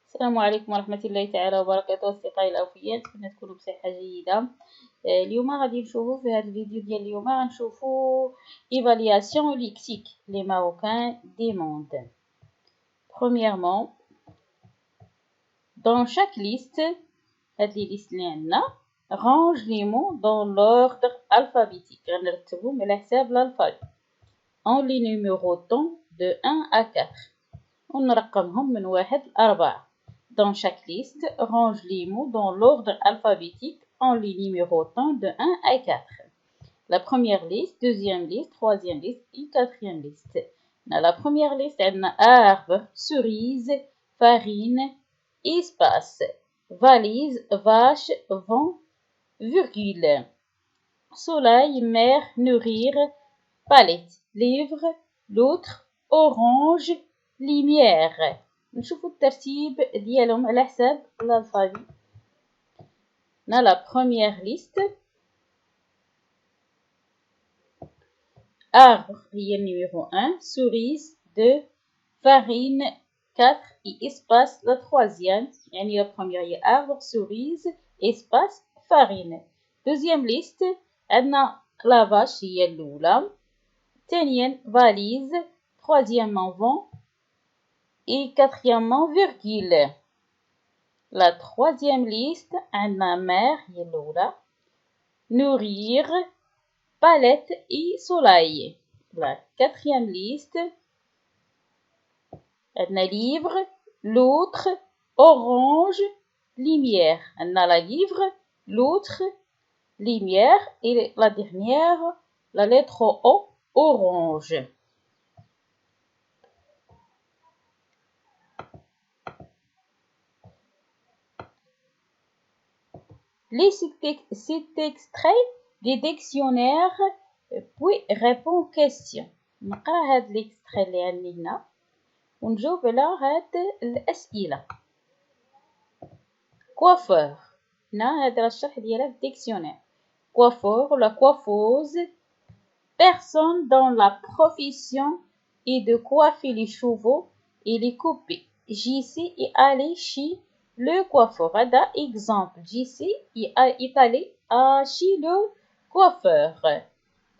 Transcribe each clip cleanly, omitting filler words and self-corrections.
السلام عليكم ورحمة الله تعالى وبركاته أصدقائي الأوفياء، نتمنى تكونوا بصحة جيدة. اليوم غادي نشوفوا في هذا الفيديو ديال اليوم غنشوفوا évaluation lexique les Marocains demandent. Premièrement, dans chaque liste هاد لي ليست اللي عندنا range les mots dans l'ordre alphabétique غنرتبهم على حساب الألفابي en les numérotant de 1 à 4 ونرقمهم من 1 ل 4. Dans chaque liste, range les mots dans l'ordre alphabétique en les numérotant de 1 à 4. La première liste, deuxième liste, troisième liste et quatrième liste. Dans la première liste, on a arbre, cerise, farine, espace, valise, vache, vent, virgule, soleil, mer, nourrir, palette, livre, loutre, orange, lumière. نشوفوا الترتيب ديالهم على حساب الألفابي. On a la première liste. Arbre هي numéro 1, cerise 2, farine 4 et espace la troisième. يعني la première هي arbre, cerise, espace, farine. Deuxième liste عندنا la vache هي الأولى. ثانيا valise, troisièmement vent et quatrièmement virgule. La troisième liste, عندنا mer هي الأولى, nourrir, palette et soleil. La quatrième liste, عندنا livre, loutre, orange, lumière. عندنا la livre, loutre, lumière et la dernière, la lettre O, orange. Cet extrait des dictionnaires puis répond aux questions. نقرا هاد l'extrait اللي عندي هنا ونجاوب على هاد الأسئلة. coiffeur هنا هذا الشرح ديالها في dictionnaire. coiffeur ou la coiffeuse, personne dans la profession et de coiffer les chevaux et les couper. JC est allé chez le coiffeur. هذا exemple. JC est allé chez le coiffeur.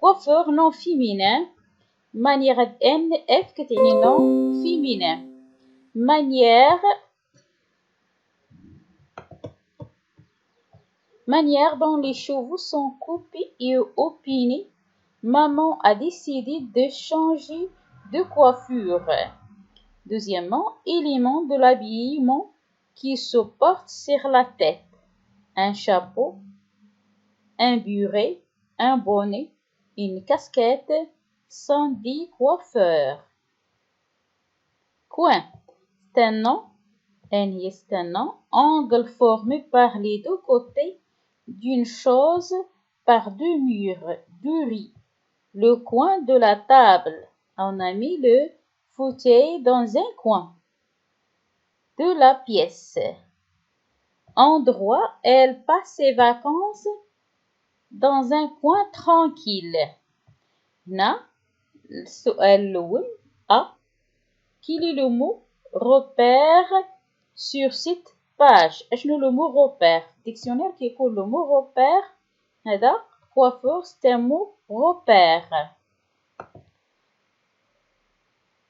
coiffeur non féminin. manière N F كتعني non féminin. manière dont les chevaux sont coupés et opinés. Maman a décidé de changer de coiffure. Deuxièmement, élément de l'habillement qui se porte sur la tête. Un chapeau, un béret, un bonnet, une casquette sont des coiffeurs. Coin, c'est un nom. C'est un nom. Angle formé par les deux côtés d'une chose par deux murs, du riz. Le coin de la table. On a mis le fauteuil dans un coin de la pièce. Endroit, elle passe ses vacances dans un coin tranquille. هنا السؤال الأول quel est le mot repère sur cette page. أشنو le mot repère؟ dictionnaire كيقول le mot repère هذا coiffeur c'est un mot repère.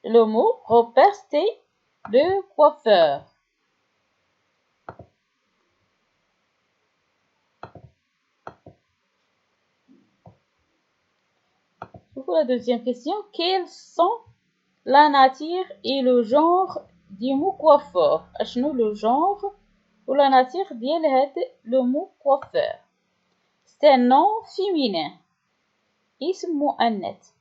Le mot repère c'est le coiffeur. Pour la deuxième question, quels sont la nature et le genre du mot coiffeur? أشنو le genre ou la nature ديال هاد le mot coiffeur? C'est un nom féminin. اسم مؤنث.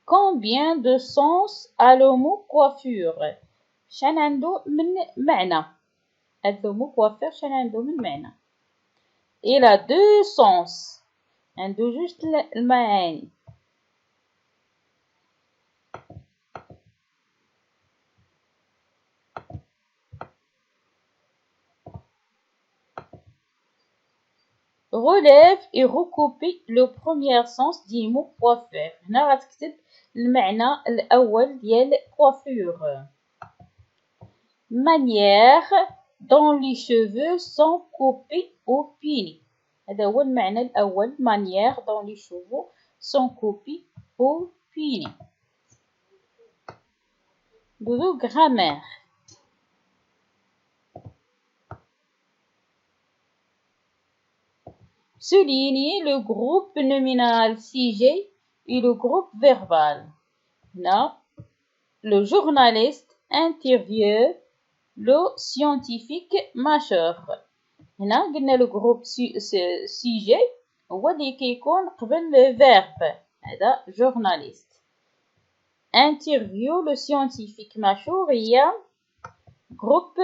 Combien de sens a le mot coiffure? شحال عنده من معنى؟ هاد le mot coiffeur شحال عنده من معنى؟ Il a deux sens. عنده جوج المعاني. relève et recopie le premier sens du mot coiffeur. هنا غتكتب المعنى الأول ديال coiffure. Manière dont les cheveux sont coupés ou punis. هذا هو المعنى الأول. Manière dont les cheveux sont coupés ou punis. Doudou grammaire. Soulignez le groupe nominal sujet et le groupe verbal. Là, le journaliste interviewe le scientifique majeur. هنا قلنا le groupe sujet هو اللي كيكون قبل le verbe. هذا journaliste. Interview le scientifique majeur هي groupe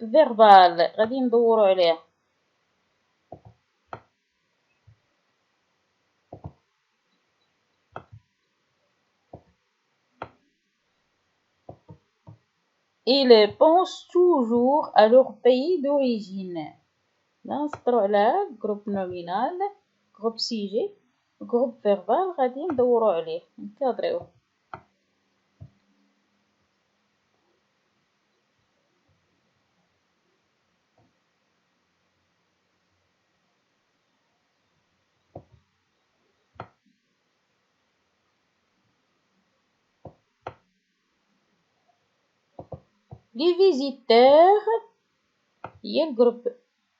verbal. غادي ندورو عليه. Ils pensent toujours à leur pays d'origine. Là, نسطرو على groupe nominal, groupe sujet, groupe verbal غادي ندورو عليه نكادريوه. Les visiteurs, il y a le groupe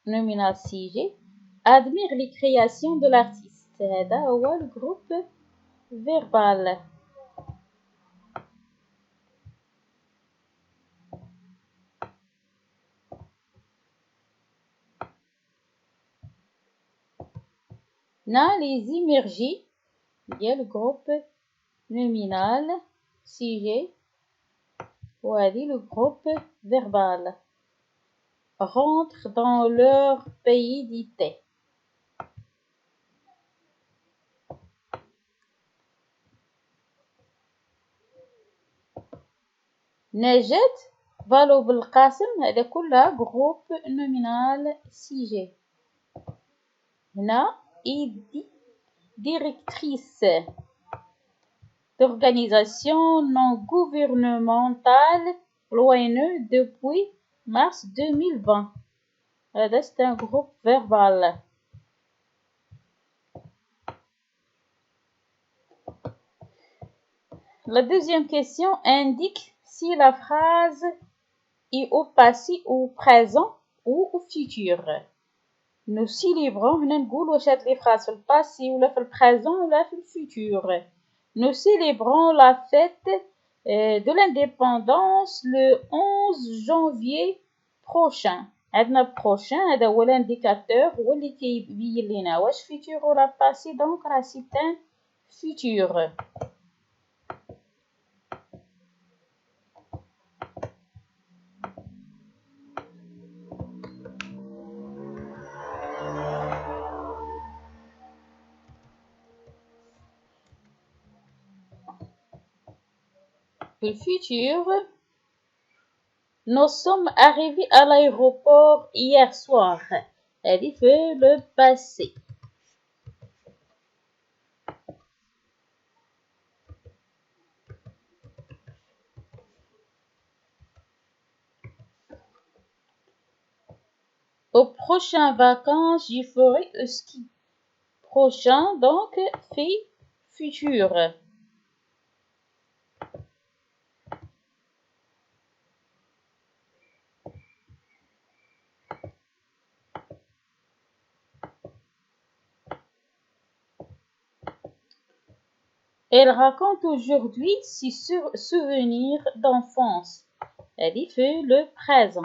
nominal sujet, admirent les créations de l'artiste. هذا هو le groupe verbal. هنا les immergés, il y a le groupe nominal sujet وهذه le groupe verbal. Rentrent dans leur pays d'été. نجد فالو بالقاسم هذا كلها groupe nominal sujet. هنا directrice d'organisation non gouvernementale l'ONU depuis mars 2020. هذا c'est un groupe verbal. La deuxième question indique si la phrase est au passé ou présent ou au futur. Nous célébrons, هنا نقول واش هاد لي phrases في الباسي ولا في البريزون ولا في الفيتور. Nous célébrons la fête de l'indépendance le 11 janvier prochain. عندنا prochain هذا هو l'indicateur هو اللي كيبين لينا واش futur ولا passé donc راه c'est un futur. Le futur. Nous sommes arrivés à l'aéroport hier soir. Elle fait le passé. Aux prochaines vacances, je ferai le ski. Prochain, donc, fait futur. Elle raconte aujourd'hui ses souvenirs d'enfance. Elle y fait le présent.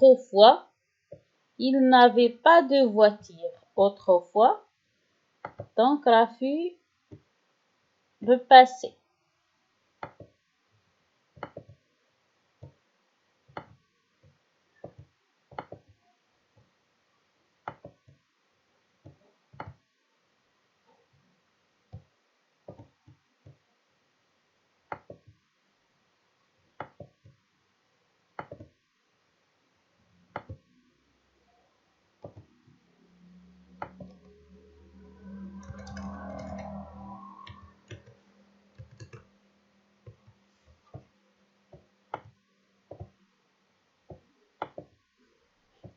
Autrefois, il n'avait pas de voiture. Autrefois, donc رافي le passé.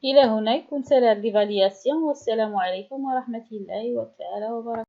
إلى هنا يكون سهل l'évaluation والسلام عليكم ورحمة الله تعالى وبركاته.